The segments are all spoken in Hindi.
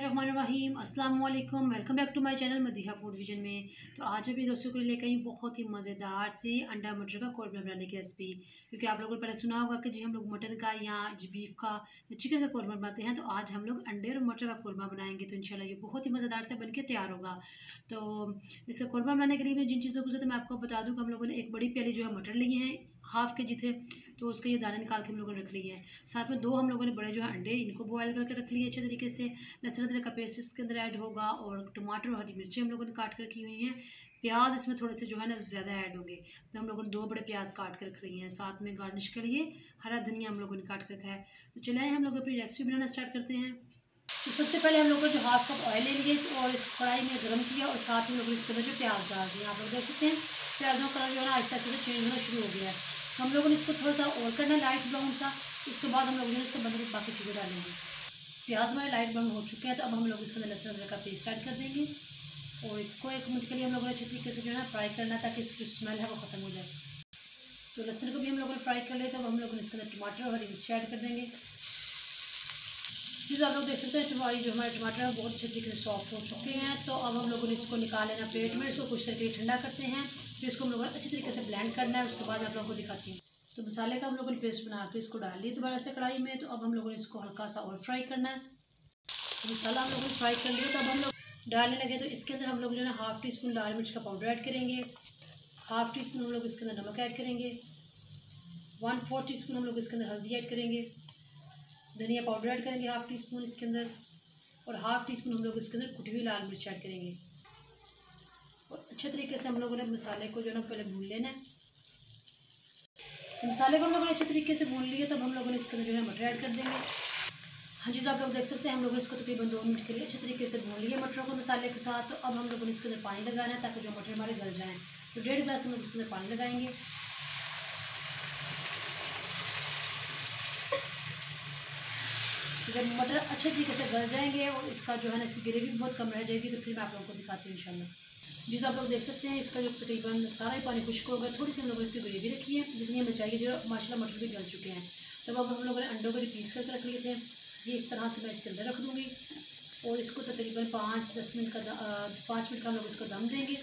बिस्मिल्लाहिर्रहमानिर्रहीम अस्सलाम वालेकुम। Welcome back to my channel Madiha food vision में। तो आज अपने दोस्तों को लेकर आई बहुत ही मज़ेदार से अंडा मटर का कौरमा बनाने की रेसिपी। क्योंकि आप लोगों ने पहले सुना होगा कि जी हम लोग मटन का या बीफ का या चिकन का कौरमा बनाते हैं, तो आज हम लोग अंडे और मटर का कौरमा बनाएंगे। तो इंशाल्लाह ये बहुत ही मज़ेदार से बनके तैयार होगा। तो इसका कौरमा बनाने के लिए जिन चीज़ों को मैं आपको बता दूँ कि हम लोगों ने एक बड़ी प्याली जो है मटर लिए हैं, हाफ़ के जी थे, तो उसके ये दाने निकाल के हम लोगों ने रख लिए हैं। साथ में 2 हम लोगों ने बड़े जो है अंडे, इनको बॉयल करके रख लिए अच्छे तरीके से। लहसुन अदरक का पेस्ट इसके अंदर ऐड होगा और टमाटर और हरी मिर्ची हम लोगों ने काट कर रखी हुई हैं। प्याज इसमें थोड़े से जो है ना ज़्यादा ऐड होंगे, तो हम लोगों ने 2 बड़े प्याज काट कर रख लिए हैं। साथ में गार्निश के लिए हरा धनिया हम लोगों ने काट कर रखा है। तो चलिए हम लोग अपनी रेसिपी बनाना स्टार्ट करते हैं। तो सबसे पहले हम लोगों ने जो हाफ कप ऑयल ले लिए और इस कढ़ाई में गर्म किया और साथ में लोग इसके अंदर जो प्याज डाल दिए। आप लोग देख सकते हैं प्याजों का कलर जो है ना आहिस्ता आहिस्ता से चेंज होना शुरू हो गया है। तो हम लोगों ने इसको थोड़ा सा और करना है लाइट ब्राउन सा। उसके बाद हम लोगों ने इसके अंदर बाकी चीज़ें डालेंगे। प्याज हमारे लाइट ब्राउन हो चुके हैं, तो अब हम लोग इसके अंदर लहसुन अदरक का पेस्ट ऐड कर देंगे और इसको 1 मिनट के लिए हम लोगों ने अच्छे तरीके से जो है ना फ्राई करना है, ताकि इसकी स्मेल है वो ख़त्म हो जाए। तो लहसुन को भी हम लोगों ने फ्राई कर लिया, तो अब हम लोग इसके अंदर टमाटर और हरी मिर्ची ऐड कर देंगे। चीज़ आप लोग देख सकते हैं जो हमारे टमाटर हैं बहुत अच्छे तरीके से सॉफ्ट हो चुके हैं। तो अब हम लोगों ने इसको निकाल लेना प्लेट में, इसको कुछ देर के लिए ठंडा करते हैं। फिर इसको हम लोगों ने अच्छे तरीके से ब्लेंड करना है। उसके बाद आप लोगों को दिखाती हूँ। तो मसाले का हम लोगों ने पेस्ट बना के इसको डाल लिया दोबारा से कढ़ाई में। तो अब हम लोगों ने इसको हल्का सा और फ्राई करना है। तो मसाला हम लोगों ने फ्राई कर लिया, तो अब हम लोग डालने लगे। तो इसके अंदर हम लोग जो है ना हाफ़ टी स्पून लाल मिर्च का पाउडर ऐड करेंगे, हाफ़ टी स्पून हम लोग इसके अंदर नमक ऐड करेंगे, 1/4 टी स्पून हम लोग इसके अंदर हल्दी ऐड करेंगे, धनिया पाउडर ऐड करेंगे हाफ़ टी स्पून इसके अंदर, और हाफ़ टी स्पून हम लोग इसके अंदर कुटी हुई लाल मिर्च ऐड करेंगे। और अच्छे तरीके से हम लोगों ने मसाले को जो है ना पहले भून लेना है। तो मसाले को हम लोगों ने अच्छे तरीके से भून लिया, तब हम लोगों ने इसके अंदर जो है मटर ऐड कर देंगे। हाँ जी, तो आप लोग देख सकते हैं हम लोगों ने इसको तकरीबन 2 मिनट के लिए अच्छे तरीके से भून लिया मटरों को मसाले के साथ। तो अब हम लोगों ने इसके अंदर पानी लगाना है, ताकि जो मटर हमारे गल जाएँ। तो 1.5 गिलास हम लोग इसके अंदर पानी लगाएंगे। जब मटर अच्छे तरीके से गल जाएंगे और इसका जो है ना इसकी ग्रेवी बहुत कम रह जाएगी, तो फिर मैं आप लोगों को दिखाती हूँ इंशाल्लाह। जी, तो आप लोग देख सकते हैं इसका जो तकरीबन सारा ही पानी खुश्क हो गया। थोड़ी सी हम लोगों ने इसकी ग्रेवी रखी है, जितनी हमें चाहिए। जो माशाल्लाह मटर भी गल चुके हैं। तब अब हम लोगों ने अंडों को पीस करके रख लिए थे, ये इस तरह से मैं इसके अंदर रख दूँगी और इसको तकरीबन 5-10 मिनट का 5 मिनट का हम लोग इसको दम देंगे।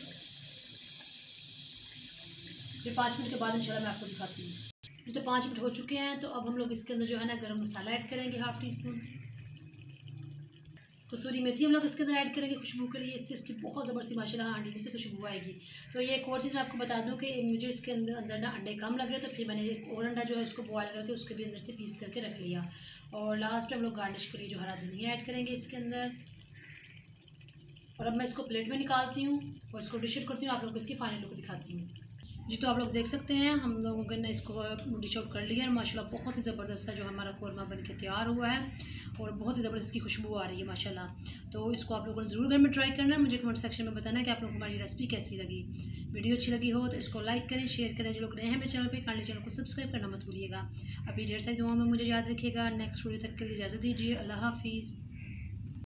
फिर 5 मिनट के बाद इंशाल्लाह मैं आपको दिखाती हूँ। तो 5 मिनट हो चुके हैं, तो अब हम लोग इसके अंदर जो है ना गरम मसाला ऐड करेंगे हाफ़ टी स्पून। कसूरी मेथी हम लोग इसके अंदर ऐड करेंगे खुशबू के लिए। इससे इसकी बहुत ज़बरदस्ती माशाल्लाह हांडी में से खुशबू आएगी। तो ये एक और चीज़ मैं आपको बता दूं कि मुझे इसके अंदर ना अंडे कम लगे, तो फिर मैंने एक और अंडा जो है उसको बॉयल करके उसके भी अंदर से पीस करके रख लिया। और लास्ट में हम लोग गार्निश के लिए जो हरा धनिया ऐड करेंगे इसके अंदर। और अब मैं इसको प्लेट में निकालती हूँ और इसको डिश आउट करती हूँ, आप लोग को इसकी फाइनल लुक दिखाती हूँ। जी, तो आप लोग देख सकते हैं हम लोगों ने इसको डिश आउट कर लिया है। माशाल्लाह बहुत ही ज़बरदस्त सा जो हमारा कौरमा बन के तैयार हुआ है और बहुत ही ज़बरदस्त की खुशबू आ रही है माशाल्लाह। तो इसको आप लोगों ने ज़रूर घर में ट्राई करना है। मुझे कमेंट सेक्शन में बताना है कि आप लोगों को हमारी रेसिपी कैसी लगी। वीडियो अच्छी लगी हो तो इसको लाइक करें, शेयर करें। जो लोग नए हैं मेरे चैनल पर, काइंडली चैनल को सब्सक्राइब करना मत भूलिएगा। अभी ढेर सारी दुआओं में मुझे याद रखिएगा। नेक्स्ट वीडियो तक के लिए इजाज़त दीजिए। अल्लाह हाफिज़।